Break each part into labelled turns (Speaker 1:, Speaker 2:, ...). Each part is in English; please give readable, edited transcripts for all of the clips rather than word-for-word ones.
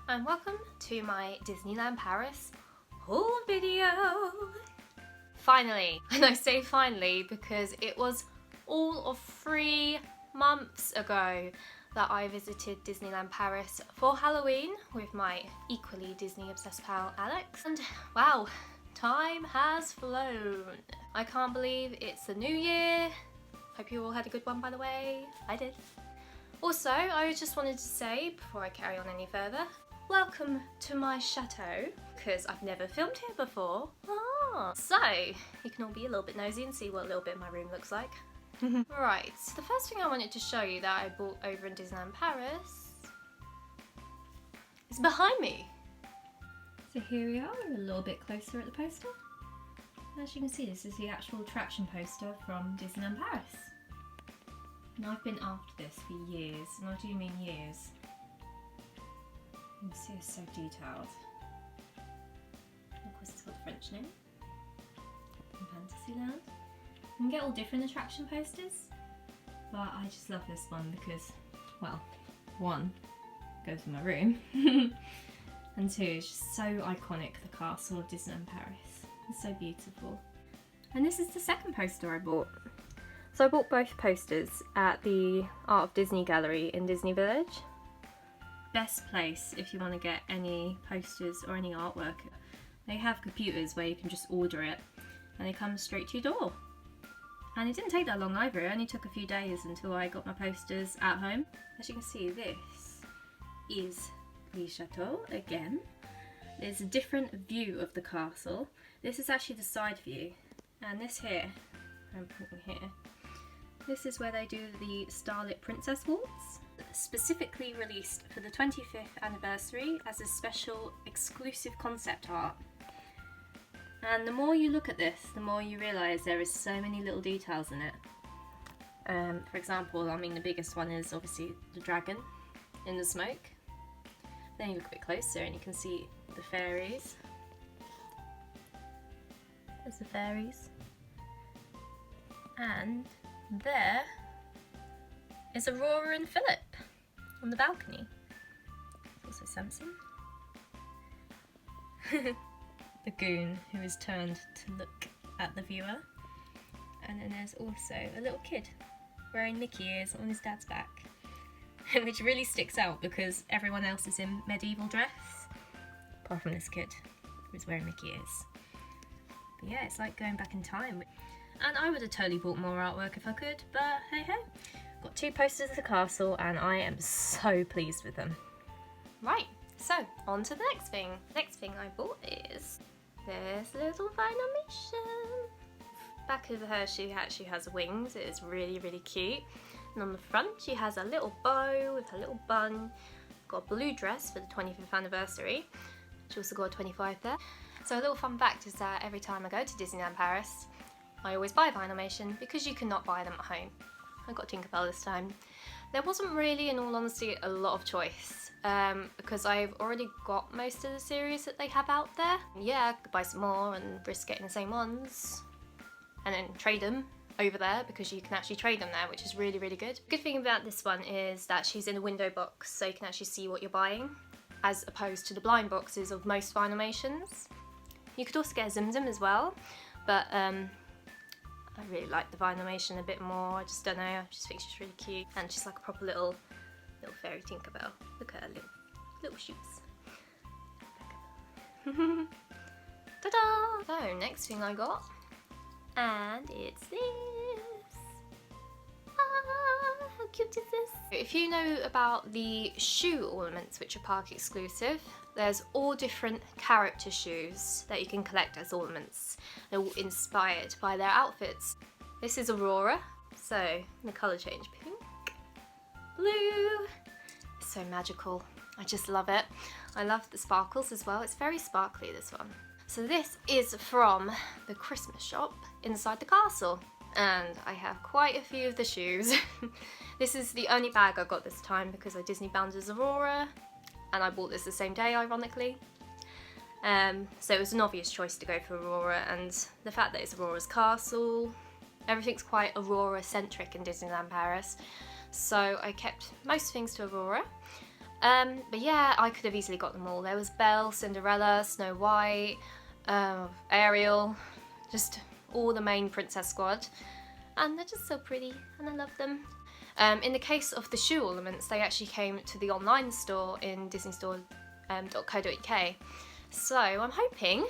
Speaker 1: and welcome to my Disneyland Paris haul video. Finally, and I say finally because it was all of 3 months ago that I visited Disneyland Paris for Halloween with my equally Disney obsessed pal Alex, and wow, time has flown. I can't believe it's the new year. Hope you all had a good one, by the way. I did. Also, I just wanted to say, before I carry on any further, welcome to my chateau, because I've never filmed here before. So you can all be a little bit nosy and see what a little bit of my room looks like. Right, the first thing I wanted to show you that I bought over in Disneyland Paris is behind me. So here we are, a little bit closer at the poster. As you can see, this is the actual attraction poster from Disneyland Paris. And I've been after this for years, and I do mean years. You can see it's so detailed. And of course it's got the French name. In Fantasyland. You can get all different attraction posters, but I just love this one because, well, 1, goes in my room, and 2, it's just so iconic, the castle of Disneyland Paris. It's so beautiful. And this is the second poster I bought. So I bought both posters at the Art of Disney gallery in Disney Village. Best place if you want to get any posters or any artwork. They have computers where you can just order it and they come straight to your door. And it didn't take that long either, it only took a few days until I got my posters at home. As you can see, this is the chateau again. There's a different view of the castle. This is actually the side view, and this here, I'm putting here, this is where they do the Starlit Princess Waltz, specifically released for the 25th anniversary as a special exclusive concept art. And the more you look at this, the more you realise there is so many little details in it. For example, I mean the biggest one is obviously the dragon in the smoke. Then you look a bit closer and you can see the fairies. There's the fairies. And there is Aurora and Philip on the balcony. There's also Samson. The goon who is turned to look at the viewer. And then there's also a little kid wearing Mickey ears on his dad's back. Which really sticks out because everyone else is in medieval dress, apart from this kid who's wearing Mickey ears. But yeah, it's like going back in time. And I would have totally bought more artwork if I could, but hey ho. Got 2 posters of the castle and I am so pleased with them. Right, so on to the next thing. Next thing I bought is this little Vinylmation. Back of her she actually has wings, it is really cute. And on the front she has a little bow with a little bun. Got a blue dress for the 25th anniversary. She also got a 25 there. So a little fun fact is that every time I go to Disneyland Paris, I always buy Vinylmation because you cannot buy them at home. I got Tinkerbell this time. There wasn't really, in all honesty, a lot of choice because I've already got most of the series that they have out there. Yeah, I could buy some more and risk getting the same ones and then trade them over there because you can actually trade them there, which is really good. Good thing about this one is that she's in a window box so you can actually see what you're buying as opposed to the blind boxes of most Vinylmations. You could also get a Zim Zim as well, but I really like the Vinylmation a bit more. I just don't know, I just think she's really cute and she's like a proper little fairy Tinkerbell. Look at her little shoes. Ta-da! So next thing I got, and it's this. Ah, how cute is this? If you know about the shoe ornaments, which are park exclusive, there's all different character shoes that you can collect as ornaments. They're all inspired by their outfits. This is Aurora, so the colour change, pink, blue. It's so magical. I just love it. I love the sparkles as well. It's very sparkly, this one. So this is from the Christmas shop inside the castle, and I have quite a few of the shoes. This is the only bag I got this time because I Disney bound as Aurora, and I bought this the same day, ironically. So it was an obvious choice to go for Aurora, and the fact that it's Aurora's castle, everything's quite Aurora-centric in Disneyland Paris, so I kept most things to Aurora. But yeah, I could have easily got them all. There was Belle, Cinderella, Snow White, Ariel, just all the main princess squad. And they're just so pretty and I love them. In the case of the shoe ornaments, they actually came to the online store in disneystore.co.uk. So I'm hoping,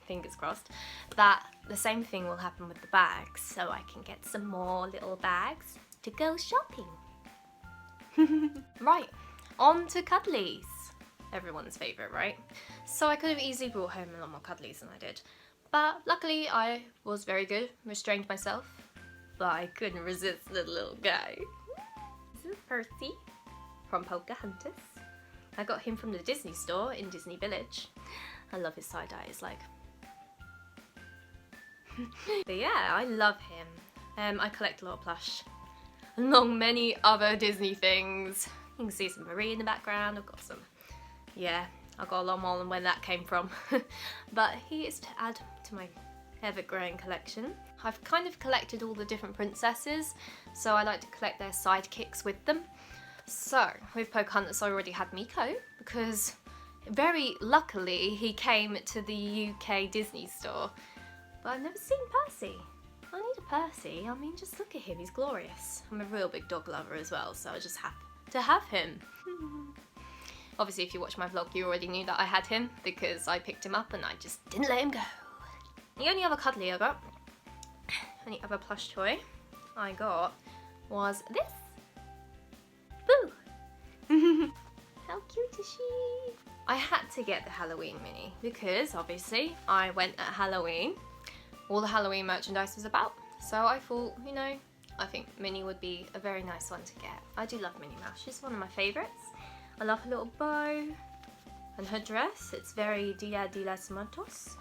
Speaker 1: fingers crossed, that the same thing will happen with the bags, so I can get some more little bags to go shopping. Right, on to cuddlies. Everyone's favourite, right? So I could have easily brought home a lot more cuddlies than I did. But luckily I was very good, restrained myself. But I couldn't resist the little guy. This is Percy from Pocahontas. I got him from the Disney store in Disney Village. I love his side eye, it's like... But yeah, I love him. I collect a lot of plush. Along many other Disney things. You can see some Marie in the background. I've got some... Yeah, I got a lot more than where that came from. But he is to add to my ever-growing collection. I've kind of collected all the different princesses, so I like to collect their sidekicks with them. So, with Pocahontas I already had Miko, because very luckily he came to the UK Disney store. But I've never seen Percy. I need a Percy. I mean, just look at him, he's glorious. I'm a real big dog lover as well, so I just have to have him. Obviously, if you watch my vlog, you already knew that I had him, because I picked him up and I just didn't let him go. The only other cuddly I got, any other plush toy I got, was this. Boo! How cute is she? I had to get the Halloween mini because obviously I went at Halloween. All the Halloween merchandise was about. So I thought, you know, I think Minnie would be a very nice one to get. I do love Minnie Mouse. She's one of my favourites. I love her little bow and her dress. It's very Dia de los Muertos.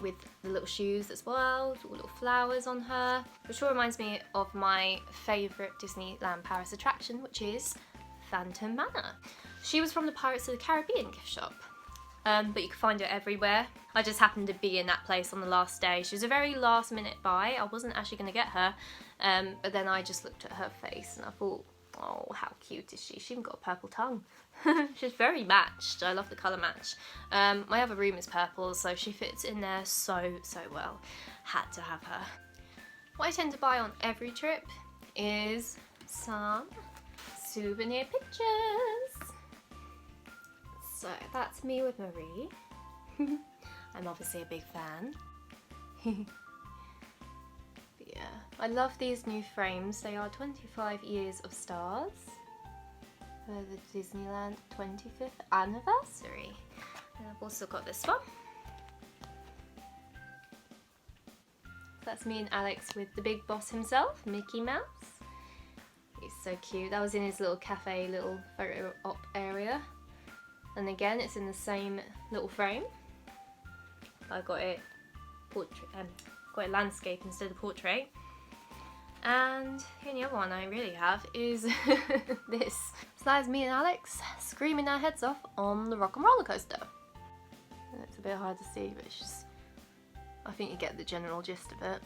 Speaker 1: With the little shoes as well, little flowers on her, which all reminds me of my favourite Disneyland Paris attraction, which is Phantom Manor. She was from the Pirates of the Caribbean gift shop, but you can find her everywhere. I just happened to be in that place on the last day. She was a very last minute buy. I wasn't actually going to get her, but then I just looked at her face and I thought, oh, how cute is she? She even got a purple tongue. She's very matched. I love the colour match. My other room is purple, so she fits in there so well. Had to have her. What I tend to buy on every trip is some souvenir pictures. So that's me with Marie. I'm obviously a big fan. Yeah, I love these new frames. They are 25 years of stars for the Disneyland 25th anniversary. And I've also got this one. That's me and Alex with the big boss himself, Mickey Mouse. He's so cute. That was in his little cafe, little photo op area. And again, it's in the same little frame. I got it landscape instead of portrait. And the only other one I really have is this. So that is me and Alex screaming our heads off on the rock and roller coaster. It's a bit hard to see, but it's just, I think you get the general gist of it.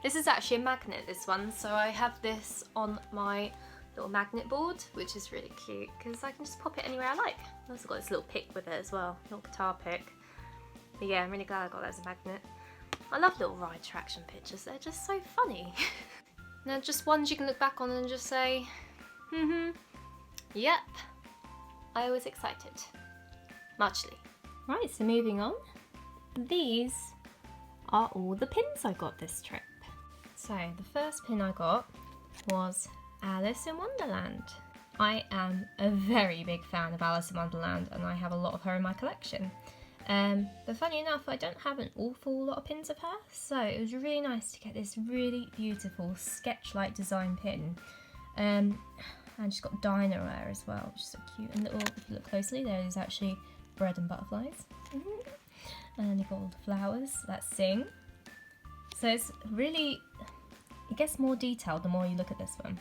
Speaker 1: This is actually a magnet, this one, so I have this on my little magnet board, which is really cute because I can just pop it anywhere I like. I've also got this little pick with it as well, little guitar pick. But yeah, I'm really glad I got that as a magnet. I love little ride attraction pictures, they're just so funny. They're just ones you can look back on and just say, yep, I was excited. Muchly. Right, so moving on. These are all the pins I got this trip. So the first pin I got was Alice in Wonderland. I am a very big fan of Alice in Wonderland and I have a lot of her in my collection. But funny enough, I don't have an awful lot of pins of her, so it was really nice to get this really beautiful sketch-like design pin. And she's got Dinah as well, which is so cute. And little, if you look closely, there is actually bread and butterflies. And you've got all the flowers, that's Sing. So it's really, it gets more detailed the more you look at this one.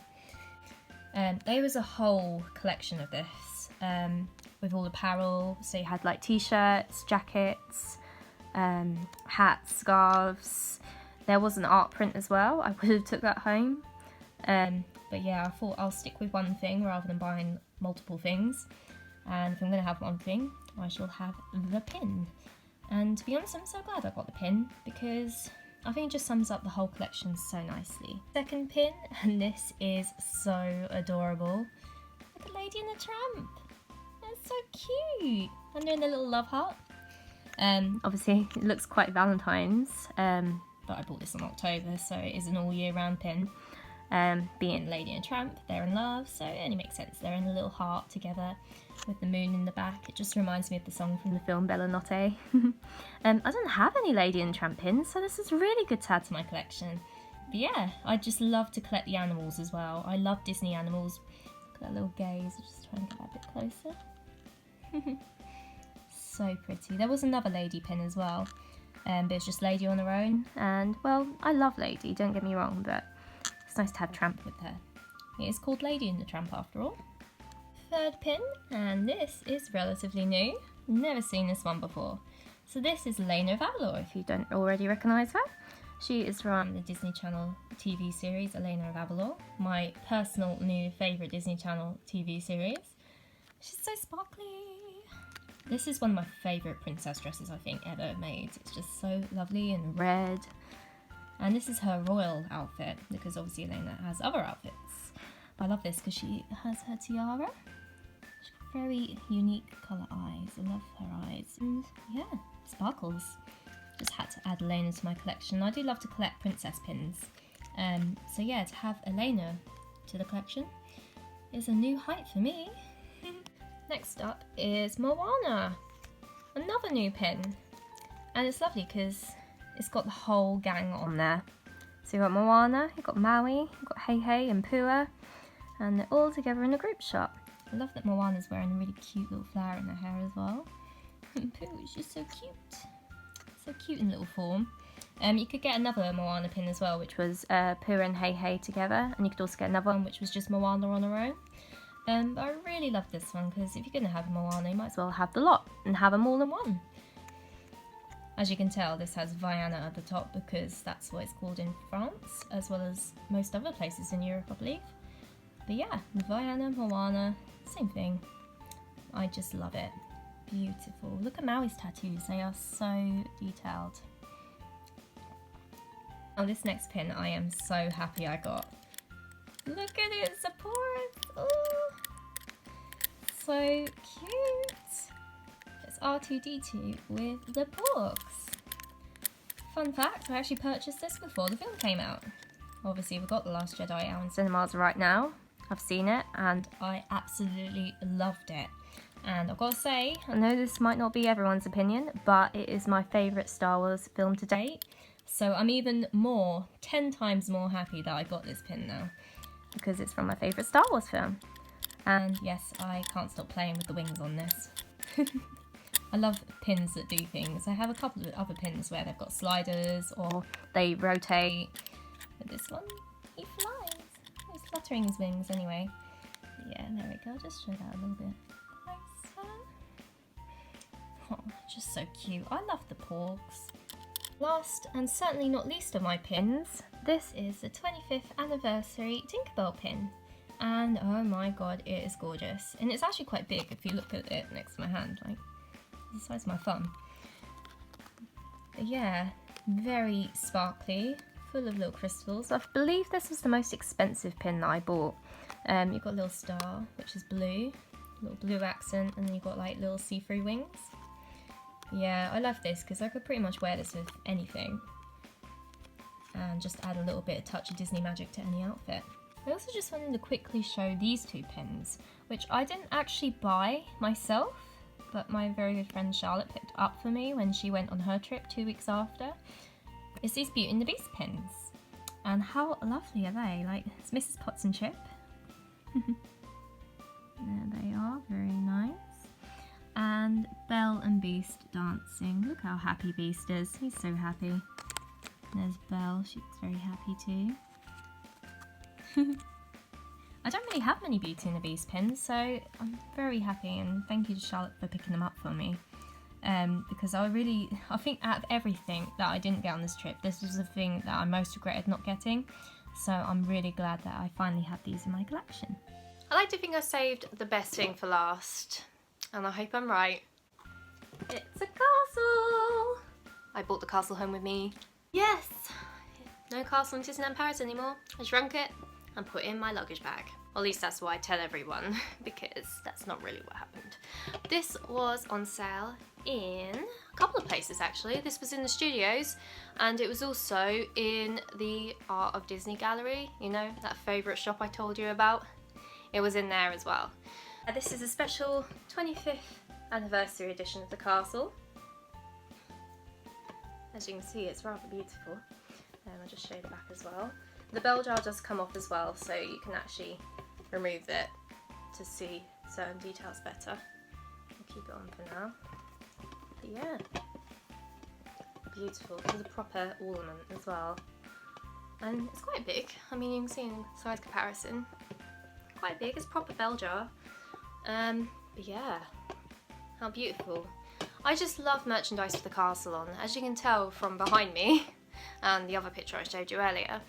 Speaker 1: There was a whole collection of this. With all apparel, so you had like t-shirts, jackets, hats, scarves. There was an art print as well. I would have took that home, but yeah, I thought I'll stick with one thing rather than buying multiple things, and if I'm going to have one thing, I shall have the pin. And to be honest, I'm so glad I got the pin, because I think it just sums up the whole collection so nicely. Second pin, and this is so adorable. Like a Lady and the Tramp. That's so cute. I'm doing a little love heart. Obviously it looks quite Valentine's, but I bought this in October, so it is an all year round pin. Being Lady and Tramp, they're in love, so it only makes sense. They're in a little heart together with the moon in the back. It just reminds me of the song from the film Bella Notte. I don't have any Lady and Tramp pins, so this is really good to add to my collection. But yeah, I just love to collect the animals as well. I love Disney animals. Look at that little gaze. I'll just try and get that a bit closer. So pretty. There was another Lady pin as well, but it's just Lady on her own. And well, I love Lady, don't get me wrong, but it's nice to have Tramp with her. It is called Lady and the Tramp after all. Third pin, and this is relatively new. Never seen this one before. So this is Elena of Avalor, if you don't already recognise her. She is from the Disney Channel TV series Elena of Avalor, my personal new favourite Disney Channel TV series. She's so sparkly. This is one of my favourite princess dresses I think ever made. It's just so lovely and red. And this is her royal outfit, because obviously Elena has other outfits. But I love this because she has her tiara. She's got very unique colour eyes. I love her eyes. And yeah, sparkles. Just had to add Elena to my collection. I do love to collect princess pins. So yeah, to have Elena to the collection is a new height for me. Next up is Moana. Another new pin. And it's lovely because it's got the whole gang on there. So you've got Moana, you've got Maui, you've got Hey Hey and Pua, and they're all together in a group shot. I love that Moana's wearing a really cute little flower in her hair as well. And Pua is just so cute. So cute in little form. You could get another Moana pin as well, which was Pua and Hey Hey together, and you could also get another one which was just Moana on her own. But I really love this one because if you're going to have Moana, you might as well have the lot and have them all in one. As you can tell, this has Vienna at the top because that's what it's called in France, as well as most other places in Europe, I believe. But yeah, Vienna, Moana, same thing. I just love it. Beautiful. Look at Maui's tattoos, they are so detailed. Now this next pin I am so happy I got. Look at it, support! Oh, so cute! It's R2-D2 with the books. Fun fact, I actually purchased this before the film came out. Obviously we've got The Last Jedi out in cinemas right now. I've seen it and I absolutely loved it. And I've got to say, I know this might not be everyone's opinion, but it is my favourite Star Wars film to date. So I'm even 10 times more happy that I got this pin now, because it's from my favourite Star Wars film. And yes, I can't stop playing with the wings on this. I love pins that do things. I have a couple of other pins where they've got sliders or they rotate. But this one, he flies. He's fluttering his wings anyway. But yeah, there we go. I'll just show that a little bit closer. Oh, just so cute. I love the porgs. Last and certainly not least of my pins, this is the 25th anniversary Tinkerbell pin. And oh my god, it is gorgeous. And it's actually quite big if you look at it next to my hand, like the size of my thumb. But yeah, very sparkly, full of little crystals. I believe this was the most expensive pin that I bought. You've got a little star, which is blue, a little blue accent, and then you've got like little see-through wings. Yeah, I love this because I could pretty much wear this with anything and just add a little bit of touch of Disney magic to any outfit. I also just wanted to quickly show these two pins, which I didn't actually buy myself, but my very good friend Charlotte picked up for me when she went on her trip 2 weeks after. It's these Beauty and the Beast pins. And how lovely are they? Like, it's Mrs. Potts and Chip. There they are, very nice. And Belle and Beast dancing. Look how happy Beast is. He's so happy. There's Belle. She's very happy too. I don't really have many Beauty and the Beast pins, so I'm very happy, and thank you to Charlotte for picking them up for me. Because I think out of everything that I didn't get on this trip, this was the thing that I most regretted not getting. So I'm really glad that I finally have these in my collection.
Speaker 2: I like to think I saved the best thing for last, and I hope I'm right. It's a castle! I brought the castle home with me. Yes! No castle in Disneyland Paris anymore. I shrunk it and put it in my luggage bag. Or at least that's what I tell everyone, because that's not really what happened. This was on sale in a couple of places actually. This was in the studios, and it was also in the Art of Disney gallery, you know, that favourite shop I told you about. It was in there as well. This is a special 25th anniversary edition of the castle. As you can see, it's rather beautiful. I'll just show the back as well. The bell jar does come off as well, so you can actually remove it to see certain details better. I'll keep it on for now. But yeah, beautiful. It's a proper ornament as well. And it's quite big. I mean, you can see in size comparison. Quite big, it's a proper bell jar. But yeah, how beautiful. I just love merchandise with the castle on. As you can tell from behind me, and the other picture I showed you earlier,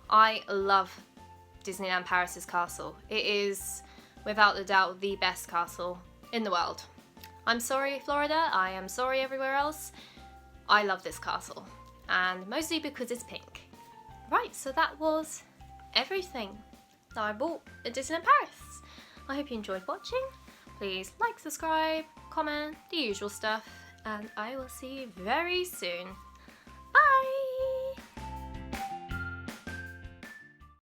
Speaker 2: I love Disneyland Paris's castle. It is, without a doubt, the best castle in the world. I'm sorry, Florida. I am sorry, everywhere else. I love this castle, and mostly because it's pink. Right, so that was everything that I bought at Disneyland Paris. I hope you enjoyed watching. Please like, subscribe, comment, the usual stuff, and I will see you very soon.